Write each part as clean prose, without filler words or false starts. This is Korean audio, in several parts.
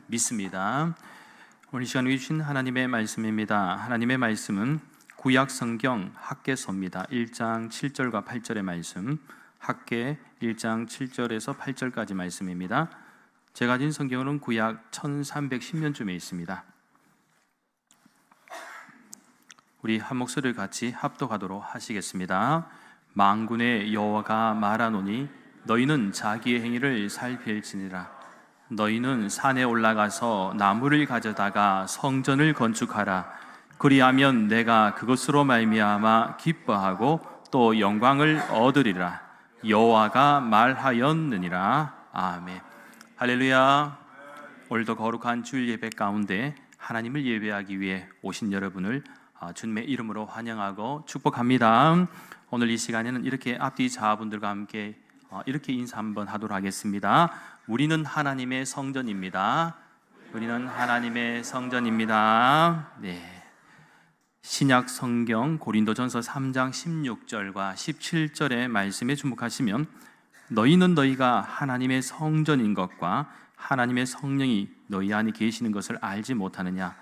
믿습니다. 오늘 시간 주신 하나님의 말씀입니다. 하나님의 말씀은 구약 성경 학개서입니다. 1장 7절과 8절의 말씀, 학개 1장 7절에서 8절까지 말씀입니다. 제가 가진 성경은 구약 1310년쯤에 있습니다. 우리 한 목소리를 같이 합독하도록 하시겠습니다. 만군의 여호와가 말하노니 너희는 자기의 행위를 살필지니라. 너희는 산에 올라가서 나무를 가져다가 성전을 건축하라. 그리하면 내가 그것으로 말미암아 기뻐하고 또 영광을 얻으리라. 여호와가 말하였느니라. 아멘. 할렐루야. 오늘도 거룩한 주일 예배 가운데 하나님을 예배하기 위해 오신 여러분을 주님의 이름으로 환영하고 축복합니다. 오늘 이 시간에는 이렇게 앞뒤 자분들과 함께 이렇게 인사 한번 하도록 하겠습니다. 우리는 하나님의 성전입니다. 우리는 하나님의 성전입니다. 네. 신약 성경 고린도전서 3장 16절과 17절의 말씀에 주목하시면 너희는 너희가 하나님의 성전인 것과 하나님의 성령이 너희 안에 계시는 것을 알지 못하느냐.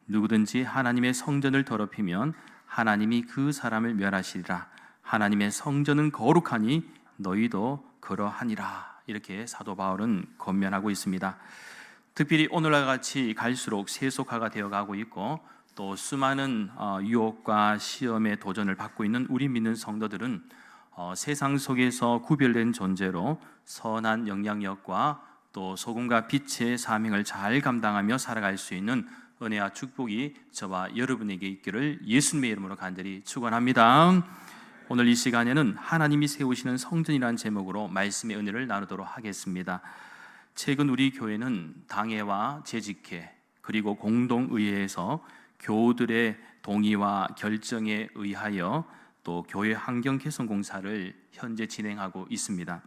누구든지 하나님의 성전을 더럽히면 하나님이 그 사람을 멸하시리라. 하나님의 성전은 거룩하니 너희도 그러하니라. 이렇게 사도 바울은 권면하고 있습니다. 특별히 오늘과 같이 갈수록 세속화가 되어가고 있고 또 수많은 유혹과 시험의 도전을 받고 있는 우리 믿는 성도들은 세상 속에서 구별된 존재로 선한 영향력과 또 소금과 빛의 사명을 잘 감당하며 살아갈 수 있는 은혜와 축복이 저와 여러분에게 있기를 예수님의 이름으로 간절히 축원합니다. 오늘 이 시간에는 하나님이 세우시는 성전이라는 제목으로 말씀의 은혜를 나누도록 하겠습니다. 최근 우리 교회는 당회와 재직회 그리고 공동의회에서 교우들의 동의와 결정에 의하여 또 교회 환경 개선 공사를 현재 진행하고 있습니다.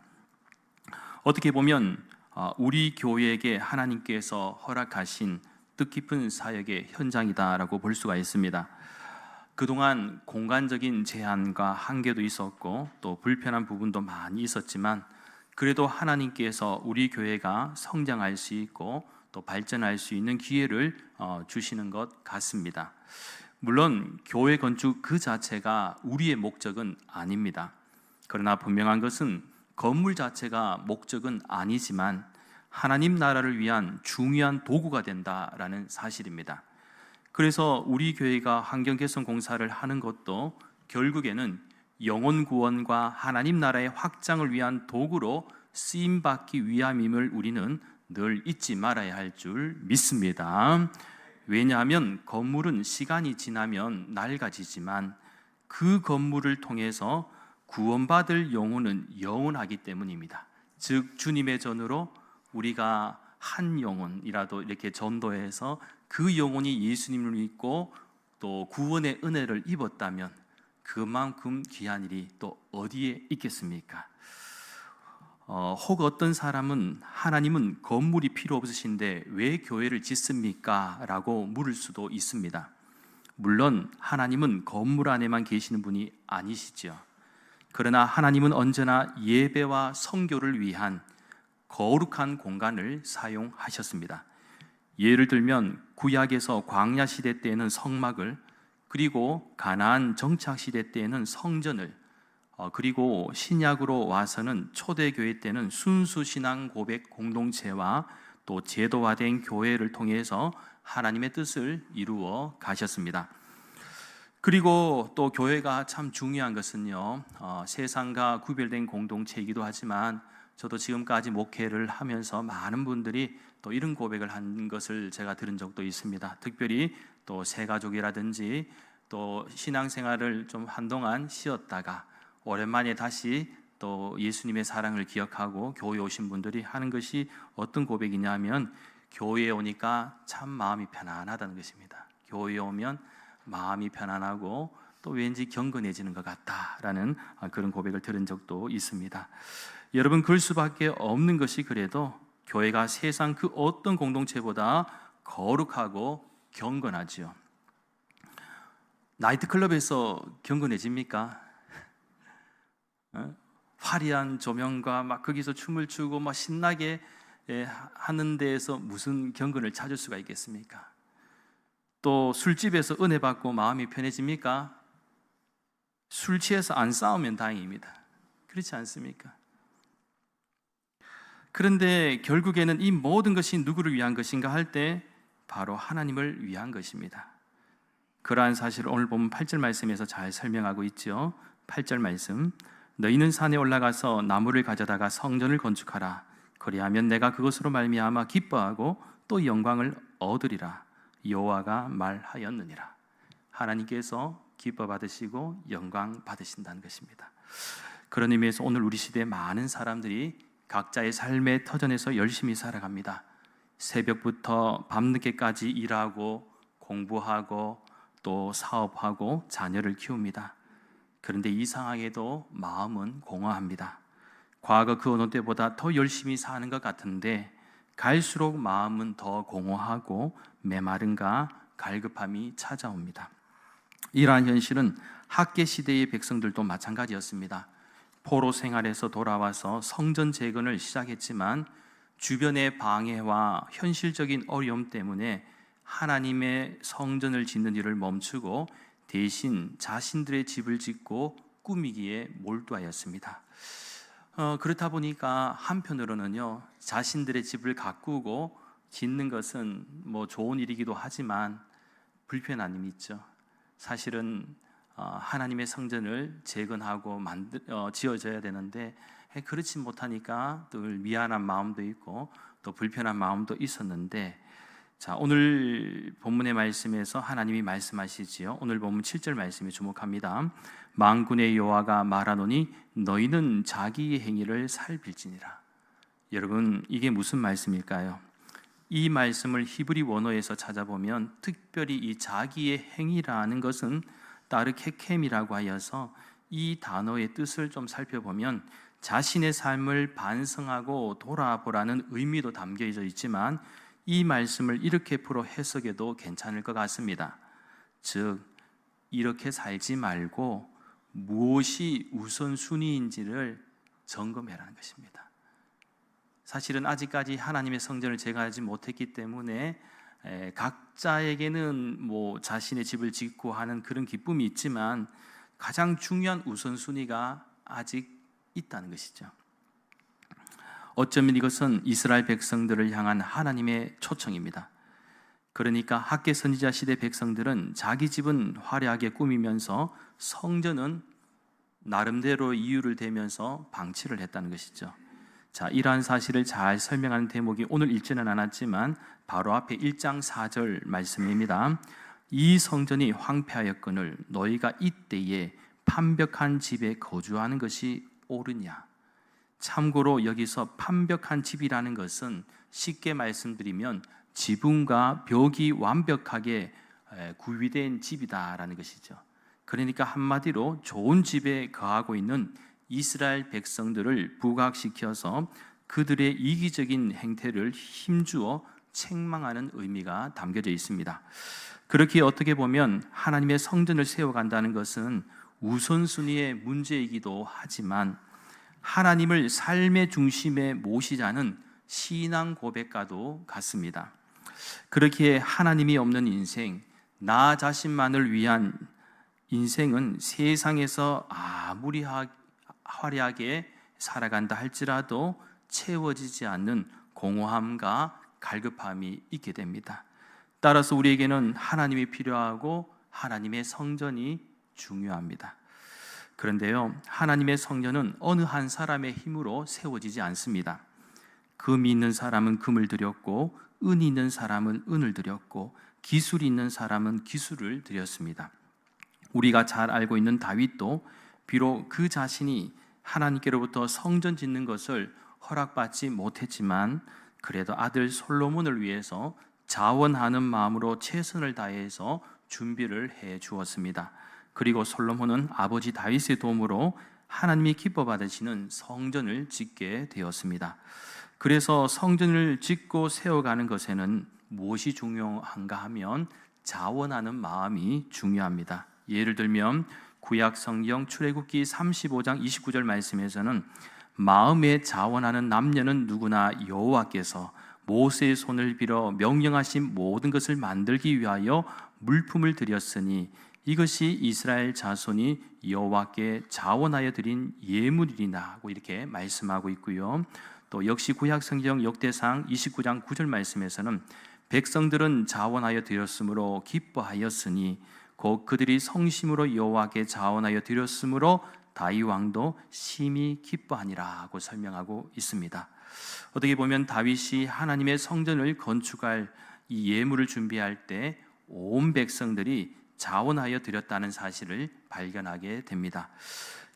어떻게 보면 우리 교회에게 하나님께서 허락하신 뜻깊은 사역의 현장이다라고 볼 수가 있습니다. 그동안 공간적인 제한과 한계도 있었고 또 불편한 부분도 많이 있었지만 그래도 하나님께서 우리 교회가 성장할 수 있고 또 발전할 수 있는 기회를 주시는 것 같습니다. 물론 교회 건축 그 자체가 우리의 목적은 아닙니다. 그러나 분명한 것은 건물 자체가 목적은 아니지만 하나님 나라를 위한 중요한 도구가 된다라는 사실입니다. 그래서 우리 교회가 환경 개선 공사를 하는 것도 결국에는 영혼 구원과 하나님 나라의 확장을 위한 도구로 쓰임 받기 위함임을 우리는 늘 잊지 말아야 할 줄 믿습니다. 왜냐하면 건물은 시간이 지나면 낡아지지만 그 건물을 통해서 구원받을 영혼은 영원하기 때문입니다. 즉 주님의 전으로 우리가 한 영혼이라도 이렇게 전도해서 그 영혼이 예수님을 믿고 또 구원의 은혜를 입었다면 그만큼 귀한 일이 또 어디에 있겠습니까? 혹 어떤 사람은 하나님은 건물이 필요 없으신데 왜 교회를 짓습니까? 라고 물을 수도 있습니다. 물론 하나님은 건물 안에만 계시는 분이 아니시죠. 그러나 하나님은 언제나 예배와 성교를 위한 거룩한 공간을 사용하셨습니다. 예를 들면 구약에서 광야 시대 때에는 성막을, 그리고 가나안 정착 시대 때에는 성전을, 그리고 신약으로 와서는 초대교회 때는 순수 신앙 고백 공동체와 또 제도화된 교회를 통해서 하나님의 뜻을 이루어 가셨습니다. 그리고 또 교회가 참 중요한 것은요, 세상과 구별된 공동체이기도 하지만 저도 지금까지 목회를 하면서 많은 분들이 또 이런 고백을 한 것을 제가 들은 적도 있습니다. 특별히 또 새가족이라든지 또 신앙생활을 좀 한동안 쉬었다가 오랜만에 다시 또 예수님의 사랑을 기억하고 교회에 오신 분들이 하는 것이 어떤 고백이냐면 교회에 오니까 참 마음이 편안하다는 것입니다. 교회에 오면 마음이 편안하고 또 왠지 경건해지는 것 같다라는 그런 고백을 들은 적도 있습니다. 여러분, 그럴 수밖에 없는 것이 그래도 교회가 세상 그 어떤 공동체보다 거룩하고 경건하지요. 나이트클럽에서 경건해집니까? 화려한 조명과 막 거기서 춤을 추고 막 신나게 하는 데에서 무슨 경건을 찾을 수가 있겠습니까? 또 술집에서 은혜 받고 마음이 편해집니까? 술 취해서 안 싸우면 다행입니다. 그렇지 않습니까? 그런데 결국에는 이 모든 것이 누구를 위한 것인가 할 때 바로 하나님을 위한 것입니다. 그러한 사실을 오늘 보면 8절 말씀에서 잘 설명하고 있죠. 8절 말씀, 너희는 산에 올라가서 나무를 가져다가 성전을 건축하라. 그리하면 내가 그것으로 말미암아 기뻐하고 또 영광을 얻으리라. 여호와가 말하였느니라. 하나님께서 기뻐 받으시고 영광 받으신다는 것입니다. 그런 의미에서 오늘 우리 시대에 많은 사람들이 각자의 삶의 터전에서 열심히 살아갑니다. 새벽부터 밤늦게까지 일하고 공부하고 또 사업하고 자녀를 키웁니다. 그런데 이상하게도 마음은 공허합니다. 과거 그 어느 때보다 더 열심히 사는 것 같은데 갈수록 마음은 더 공허하고 메마른가 갈급함이 찾아옵니다. 이러한 현실은 학계 시대의 백성들도 마찬가지였습니다. 포로 생활에서 돌아와서 성전 재건을 시작했지만 주변의 방해와 현실적인 어려움 때문에 하나님의 성전을 짓는 일을 멈추고 대신 자신들의 집을 짓고 꾸미기에 몰두하였습니다. 그렇다 보니까 한편으로는요, 자신들의 집을 가꾸고 짓는 것은 뭐 좋은 일이기도 하지만 불편한 점이 있죠. 사실은 하나님의 성전을 재건하고 지어져야 되는데 그렇지 못하니까 늘 미안한 마음도 있고 또 불편한 마음도 있었는데, 자, 오늘 본문의 말씀에서 하나님이 말씀하시지요. 오늘 본문 7절 말씀에 주목합니다. 만군의 여호와가 말하노니 너희는 자기의 행위를 살필지니라. 여러분, 이게 무슨 말씀일까요? 이 말씀을 히브리 원어에서 찾아보면 특별히 이 자기의 행위라는 것은 따르케켐이라고 하여서 이 단어의 뜻을 좀 살펴보면 자신의 삶을 반성하고 돌아보라는 의미도 담겨져 있지만 이 말씀을 이렇게 풀어 해석해도 괜찮을 것 같습니다. 즉, 이렇게 살지 말고 무엇이 우선순위인지를 점검해라는 것입니다. 사실은 아직까지 하나님의 성전을 재건하지 못했기 때문에 각자에게는 뭐 자신의 집을 짓고 하는 그런 기쁨이 있지만 가장 중요한 우선순위가 아직 있다는 것이죠. 어쩌면 이것은 이스라엘 백성들을 향한 하나님의 초청입니다. 그러니까 학계 선지자 시대 백성들은 자기 집은 화려하게 꾸미면서 성전은 나름대로 이유를 대면서 방치를 했다는 것이죠. 자, 이러한 사실을 잘 설명하는 대목이 오늘 읽지는 않았지만 바로 앞에 1장 4절 말씀입니다. 이 성전이 황폐하였거늘 너희가 이때에 판벽한 집에 거주하는 것이 옳으냐. 참고로 여기서 판벽한 집이라는 것은 쉽게 말씀드리면 지붕과 벽이 완벽하게 구비된 집이다라는 것이죠. 그러니까 한마디로 좋은 집에 거하고 있는 이스라엘 백성들을 부각시켜서 그들의 이기적인 행태를 힘주어 책망하는 의미가 담겨져 있습니다. 그렇게 어떻게 보면 하나님의 성전을 세워간다는 것은 우선순위의 문제이기도 하지만 하나님을 삶의 중심에 모시자는 신앙 고백과도 같습니다. 그렇게 하나님이 없는 인생, 나 자신만을 위한 인생은 세상에서 아무리 화려하게 살아간다 할지라도 채워지지 않는 공허함과 갈급함이 있게 됩니다. 따라서 우리에게는 하나님이 필요하고 하나님의 성전이 중요합니다. 그런데요, 하나님의 성전은 어느 한 사람의 힘으로 세워지지 않습니다. 금이 있는 사람은 금을 드렸고 은이 있는 사람은 은을 드렸고 기술이 있는 사람은 기술을 드렸습니다. 우리가 잘 알고 있는 다윗도 비록 그 자신이 하나님께로부터 성전 짓는 것을 허락받지 못했지만 그래도 아들 솔로몬을 위해서 자원하는 마음으로 최선을 다해서 준비를 해 주었습니다. 그리고 솔로몬은 아버지 다윗의 도움으로 하나님이 기뻐 받으시는 성전을 짓게 되었습니다. 그래서 성전을 짓고 세워가는 것에는 무엇이 중요한가 하면 자원하는 마음이 중요합니다. 예를 들면 구약 성경 출애굽기 35장 29절 말씀에서는 마음에 자원하는 남녀는 누구나 여호와께서 모세의 손을 빌어 명령하신 모든 것을 만들기 위하여 물품을 드렸으니 이것이 이스라엘 자손이 여호와께 자원하여 드린 예물이리나 하고 이렇게 말씀하고 있고요. 또 역시 구약성경 역대상 29장 9절 말씀에서는 백성들은 자원하여 드렸으므로 기뻐하였으니 곧 그들이 성심으로 여호와께 자원하여 드렸으므로 다윗 왕도 심히 기뻐하니라 하고 설명하고 있습니다. 어떻게 보면 다윗이 하나님의 성전을 건축할 이 예물을 준비할 때 온 백성들이 자원하여 드렸다는 사실을 발견하게 됩니다.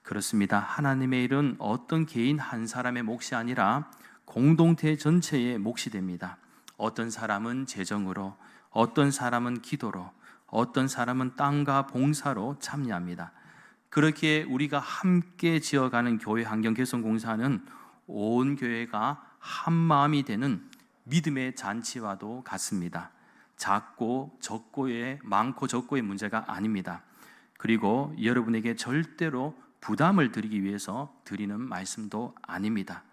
그렇습니다. 하나님의 일은 어떤 개인 한 사람의 몫이 아니라 공동체 전체의 몫이 됩니다. 어떤 사람은 재정으로, 어떤 사람은 기도로, 어떤 사람은 땅과 봉사로 참여합니다. 그렇게 우리가 함께 지어가는 교회 환경 개선 공사는 온 교회가 한 마음이 되는 믿음의 잔치와도 같습니다. 작고 적고의 많고 적고의 문제가 아닙니다. 그리고 여러분에게 절대로 부담을 드리기 위해서 드리는 말씀도 아닙니다.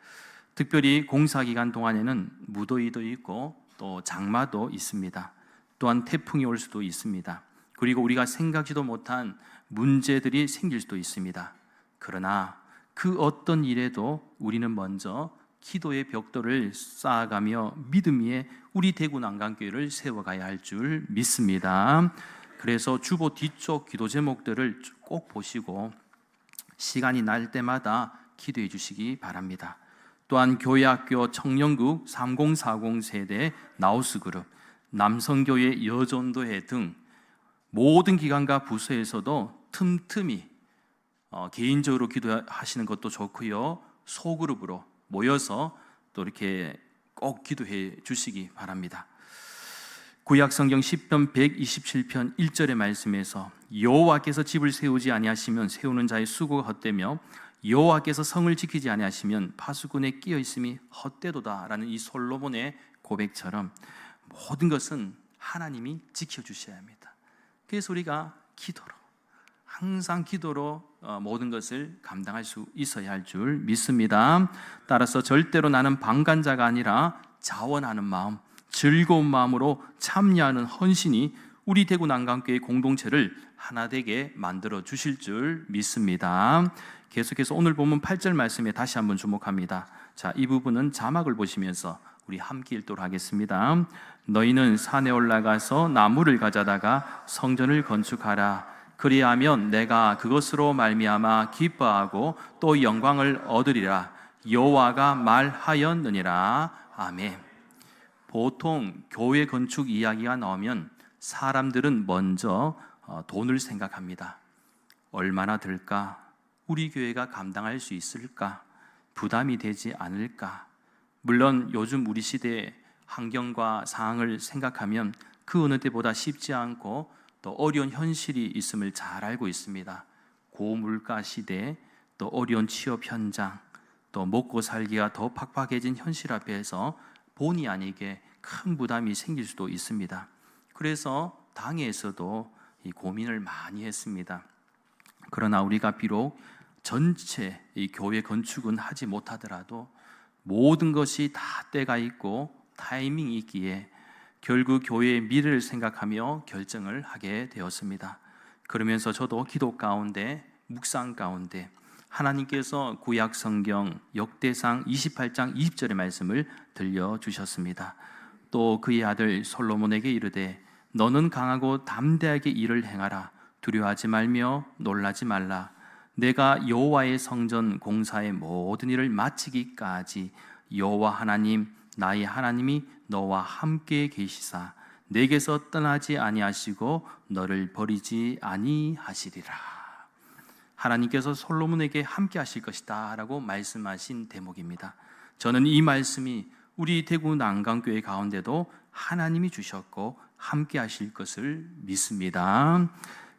특별히 공사기간 동안에는 무더위도 있고 또 장마도 있습니다. 또한 태풍이 올 수도 있습니다. 그리고 우리가 생각지도 못한 문제들이 생길 수도 있습니다. 그러나 그 어떤 일에도 우리는 먼저 기도의 벽돌을 쌓아가며 믿음 위에 우리 대구 난강교회를 세워가야 할 줄 믿습니다. 그래서 주보 뒤쪽 기도 제목들을 꼭 보시고 시간이 날 때마다 기도해 주시기 바랍니다. 또한 교회학교 청년국 3040 세대 나우스그룹, 남성교회 여전도회 등 모든 기관과 부서에서도 틈틈이 개인적으로 기도하시는 것도 좋고요, 소그룹으로 모여서 또 이렇게 꼭 기도해 주시기 바랍니다. 구약성경 10편 127편 1절의 말씀에서 여호와께서 집을 세우지 아니하시면 세우는 자의 수고가 헛되며 여호와께서 성을 지키지 아니하시면 파수꾼에 끼어 있음이 헛되도다라는 이 솔로몬의 고백처럼 모든 것은 하나님이 지켜주셔야 합니다. 그래서 우리가 기도로, 항상 기도로 모든 것을 감당할 수 있어야 할 줄 믿습니다. 따라서 절대로 나는 방관자가 아니라 자원하는 마음, 즐거운 마음으로 참여하는 헌신이 우리 대구 난강교회 공동체를 하나 되게 만들어 주실 줄 믿습니다. 계속해서 오늘 본문 8절 말씀에 다시 한번 주목합니다. 자, 이 부분은 자막을 보시면서 우리 함께 읽도록 하겠습니다. 너희는 산에 올라가서 나무를 가져다가 성전을 건축하라. 그리하면 내가 그것으로 말미암아 기뻐하고 또 영광을 얻으리라. 여호와가 말하였느니라. 아멘. 보통 교회 건축 이야기가 나오면 사람들은 먼저 돈을 생각합니다. 얼마나 들까? 우리 교회가 감당할 수 있을까? 부담이 되지 않을까? 물론 요즘 우리 시대의 환경과 상황을 생각하면 그 어느 때보다 쉽지 않고 또 어려운 현실이 있음을 잘 알고 있습니다. 고물가 시대, 또 어려운 취업 현장, 또 먹고 살기가 더 팍팍해진 현실 앞에서 본의 아니게 큰 부담이 생길 수도 있습니다. 그래서 당에서도 이 고민을 많이 했습니다. 그러나 우리가 비록 전체 이 교회 건축은 하지 못하더라도 모든 것이 다 때가 있고 타이밍이 있기에 결국 교회의 미래를 생각하며 결정을 하게 되었습니다. 그러면서 저도 기도 가운데, 묵상 가운데 하나님께서 구약 성경 역대상 28장 20절의 말씀을 들려주셨습니다. 또 그의 아들 솔로몬에게 이르되 너는 강하고 담대하게 일을 행하라. 두려워하지 말며 놀라지 말라. 내가 여호와의 성전 공사의 모든 일을 마치기까지 여호와 하나님 나의 하나님이 너와 함께 계시사 내게서 떠나지 아니하시고 너를 버리지 아니하시리라. 하나님께서 솔로몬에게 함께 하실 것이다 라고 말씀하신 대목입니다. 저는 이 말씀이 우리 대구 난강교회 가운데도 하나님이 주셨고 함께 하실 것을 믿습니다.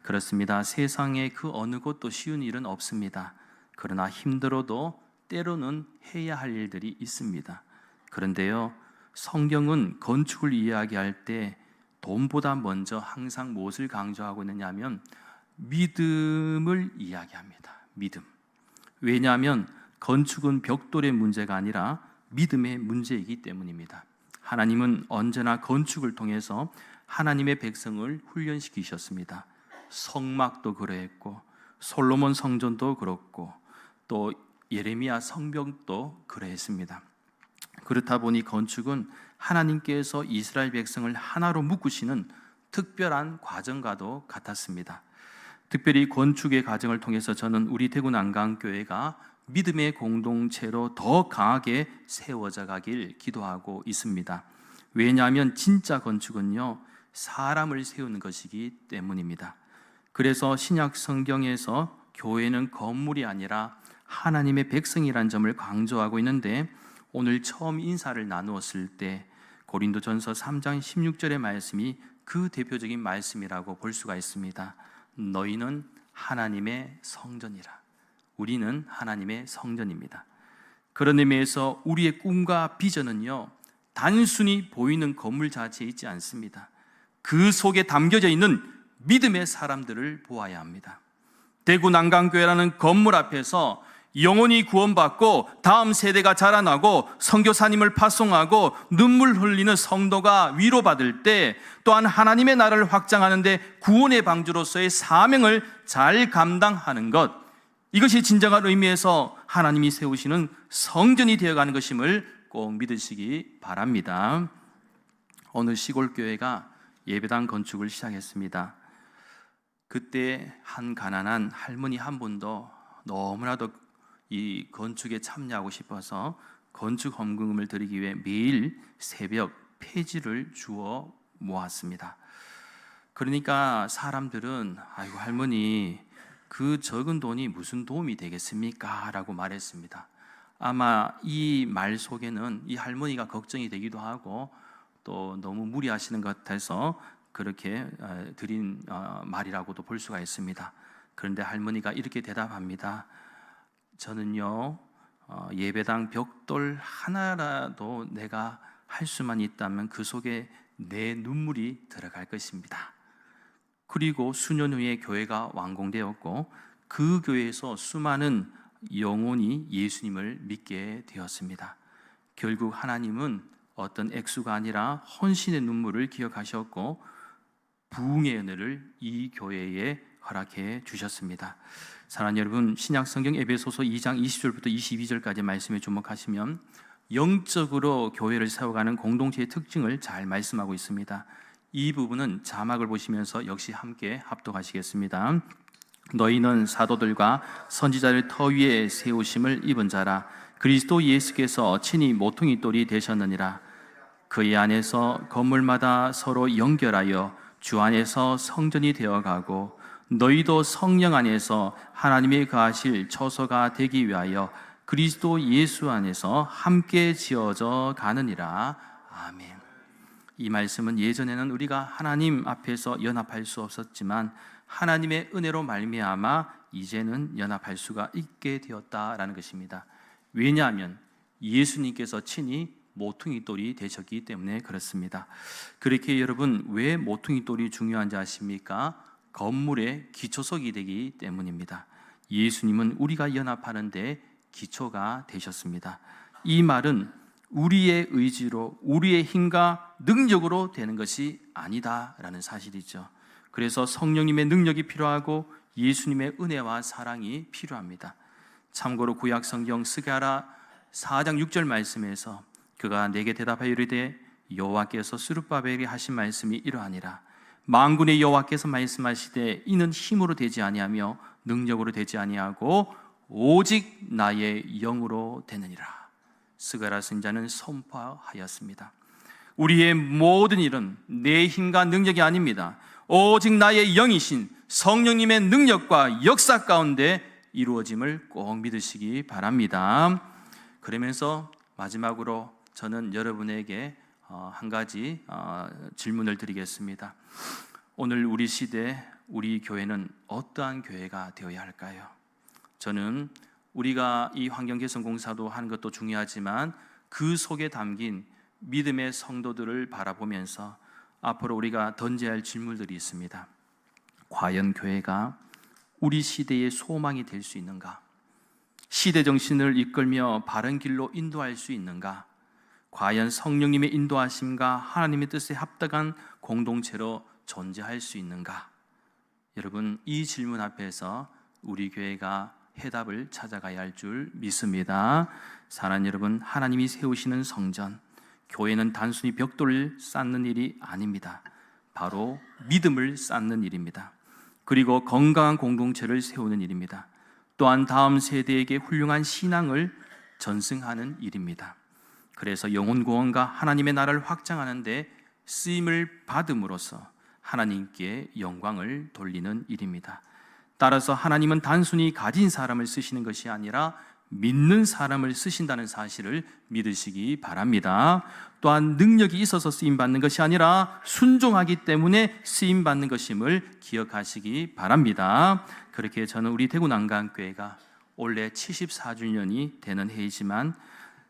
그렇습니다. 세상에 그 어느 곳도 쉬운 일은 없습니다. 그러나 힘들어도 때로는 해야 할 일들이 있습니다. 그런데요, 성경은 건축을 이야기할 때 돈보다 먼저 항상 무엇을 강조하고 있느냐면 믿음을 이야기합니다. 믿음. 왜냐하면 건축은 벽돌의 문제가 아니라 믿음의 문제이기 때문입니다. 하나님은 언제나 건축을 통해서 하나님의 백성을 훈련시키셨습니다. 성막도 그러했고 솔로몬 성전도 그렇고 또 예레미야 성벽도 그러했습니다. 그렇다 보니 건축은 하나님께서 이스라엘 백성을 하나로 묶으시는 특별한 과정과도 같았습니다. 특별히 건축의 과정을 통해서 저는 우리 대구 난강교회가 믿음의 공동체로 더 강하게 세워져 가길 기도하고 있습니다. 왜냐하면 진짜 건축은요, 사람을 세우는 것이기 때문입니다. 그래서 신약 성경에서 교회는 건물이 아니라 하나님의 백성이라는 점을 강조하고 있는데, 오늘 처음 인사를 나누었을 때 고린도전서 3장 16절의 말씀이 그 대표적인 말씀이라고 볼 수가 있습니다. 너희는 하나님의 성전이라. 우리는 하나님의 성전입니다. 그런 의미에서 우리의 꿈과 비전은요, 단순히 보이는 건물 자체에 있지 않습니다. 그 속에 담겨져 있는 믿음의 사람들을 보아야 합니다. 대구 난강교회라는 건물 앞에서 영혼이 구원받고 다음 세대가 자라나고 선교사님을 파송하고 눈물 흘리는 성도가 위로받을 때, 또한 하나님의 나라를 확장하는 데 구원의 방주로서의 사명을 잘 감당하는 것, 이것이 진정한 의미에서 하나님이 세우시는 성전이 되어가는 것임을 꼭 믿으시기 바랍니다. 어느 시골교회가 예배당 건축을 시작했습니다. 그때 한 가난한 할머니 한 분도 너무나도 이 건축에 참여하고 싶어서 건축 헌금을 드리기 위해 매일 새벽 폐지를 주워 모았습니다. 그러니까 사람들은 아이고 할머니 그 적은 돈이 무슨 도움이 되겠습니까? 라고 말했습니다. 아마 이 말 속에는 이 할머니가 걱정이 되기도 하고 또 너무 무리하시는 것 같아서 그렇게 드린 말이라고도 볼 수가 있습니다. 그런데 할머니가 이렇게 대답합니다. 저는요, 예배당 벽돌 하나라도 내가 할 수만 있다면 그 속에 내 눈물이 들어갈 것입니다. 그리고 수년 후에 교회가 완공되었고 그 교회에서 수많은 영혼이 예수님을 믿게 되었습니다. 결국 하나님은 어떤 액수가 아니라 헌신의 눈물을 기억하셨고 부흥의 은혜를 이 교회에 허락해 주셨습니다. 사랑하는 여러분, 신약성경 에베소서 2장 20절부터 22절까지 말씀에 주목하시면 영적으로 교회를 세워가는 공동체의 특징을 잘 말씀하고 있습니다. 이 부분은 자막을 보시면서 역시 함께 합독하시겠습니다. 너희는 사도들과 선지자를 터 위에 세우심을 입은 자라. 그리스도 예수께서 친히 모퉁이 돌이 되셨느니라. 그의 안에서 건물마다 서로 연결하여 주 안에서 성전이 되어가고 너희도 성령 안에서 하나님의 거하실 처소가 되기 위하여 그리스도 예수 안에서 함께 지어져 가느니라. 아멘. 이 말씀은 예전에는 우리가 하나님 앞에서 연합할 수 없었지만 하나님의 은혜로 말미암아 이제는 연합할 수가 있게 되었다라는 것입니다. 왜냐하면 예수님께서 친히 모퉁이 돌이 되셨기 때문에 그렇습니다. 그렇게 여러분, 왜 모퉁이 돌이 중요한지 아십니까? 건물의 기초석이 되기 때문입니다. 예수님은 우리가 연합하는데 기초가 되셨습니다. 이 말은 우리의 의지로 우리의 힘과 능력으로 되는 것이 아니다라는 사실이죠. 그래서 성령님의 능력이 필요하고 예수님의 은혜와 사랑이 필요합니다. 참고로 구약 성경 스가랴 4장 6절 말씀에서 그가 내게 대답하여 이르되 여호와께서 스룹바벨에게 하신 말씀이 이러하니라. 만군의 여호와께서 말씀하시되 이는 힘으로 되지 아니하며 능력으로 되지 아니하고 오직 나의 영으로 되느니라. 스가랴 선지자는 선포하였습니다. 우리의 모든 일은 내 힘과 능력이 아닙니다. 오직 나의 영이신 성령님의 능력과 역사 가운데 이루어짐을 꼭 믿으시기 바랍니다. 그러면서 마지막으로 저는 여러분에게 한 가지 질문을 드리겠습니다. 오늘 우리 시대, 우리 교회는 어떠한 교회가 되어야 할까요? 저는 우리가 이 환경개선공사도 하는 것도 중요하지만 그 속에 담긴 믿음의 성도들을 바라보면서 앞으로 우리가 던져야 할 질문들이 있습니다. 과연 교회가 우리 시대의 소망이 될 수 있는가? 시대 정신을 이끌며 바른 길로 인도할 수 있는가? 과연 성령님의 인도하심과 하나님의 뜻에 합당한 공동체로 존재할 수 있는가? 여러분, 이 질문 앞에서 우리 교회가 해답을 찾아가야 할 줄 믿습니다. 사랑하는 여러분, 하나님이 세우시는 성전, 교회는 단순히 벽돌을 쌓는 일이 아닙니다. 바로 믿음을 쌓는 일입니다. 그리고 건강한 공동체를 세우는 일입니다. 또한 다음 세대에게 훌륭한 신앙을 전승하는 일입니다. 그래서 영혼 구원과 하나님의 나라를 확장하는 데 쓰임을 받음으로써 하나님께 영광을 돌리는 일입니다. 따라서 하나님은 단순히 가진 사람을 쓰시는 것이 아니라 믿는 사람을 쓰신다는 사실을 믿으시기 바랍니다. 또한 능력이 있어서 쓰임받는 것이 아니라 순종하기 때문에 쓰임받는 것임을 기억하시기 바랍니다. 그렇게 저는 우리 대구난강교회가 올해 74주년이 되는 해이지만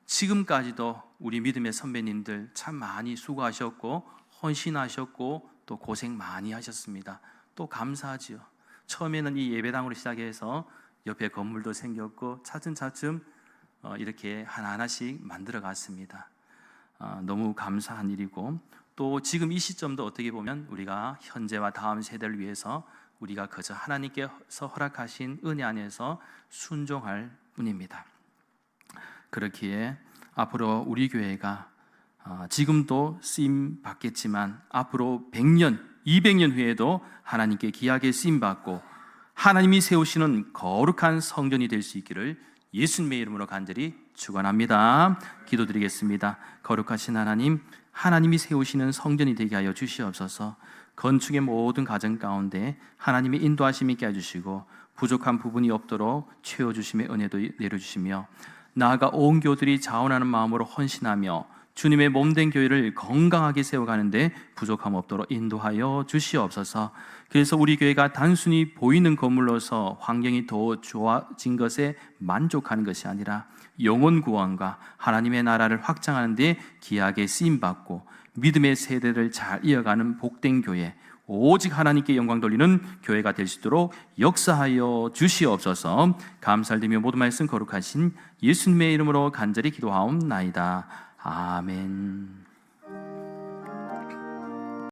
지금까지도 우리 믿음의 선배님들 참 많이 수고하셨고 헌신하셨고 또 고생 많이 하셨습니다. 또 감사하지요. 처음에는 이 예배당으로 시작해서 옆에 건물도 생겼고 차츰차츰 이렇게 하나하나씩 만들어 갔습니다. 너무 감사한 일이고, 또 지금 이 시점도 어떻게 보면 우리가 현재와 다음 세대를 위해서 우리가 그저 하나님께서 허락하신 은혜 안에서 순종할 뿐입니다. 그렇기에 앞으로 우리 교회가 지금도 쓰임 받겠지만 앞으로 100년, 200년 후에도 하나님께 귀하게 쓰임 받고 하나님이 세우시는 거룩한 성전이 될 수 있기를 예수님의 이름으로 간절히 축원합니다. 기도드리겠습니다. 거룩하신 하나님, 하나님이 세우시는 성전이 되게 하여 주시옵소서. 건축의 모든 과정 가운데 하나님의 인도하심이 있게 해주시고 부족한 부분이 없도록 채워주심의 은혜도 내려주시며 나아가 온 교들이 자원하는 마음으로 헌신하며 주님의 몸된 교회를 건강하게 세워가는데 부족함 없도록 인도하여 주시옵소서. 그래서 우리 교회가 단순히 보이는 건물로서 환경이 더 좋아진 것에 만족하는 것이 아니라 영혼 구원과 하나님의 나라를 확장하는 데 귀하게 쓰임받고 믿음의 세대를 잘 이어가는 복된 교회, 오직 하나님께 영광 돌리는 교회가 될 수 있도록 역사하여 주시옵소서. 감사드리며 모든 말씀 거룩하신 예수님의 이름으로 간절히 기도하옵나이다. 아멘.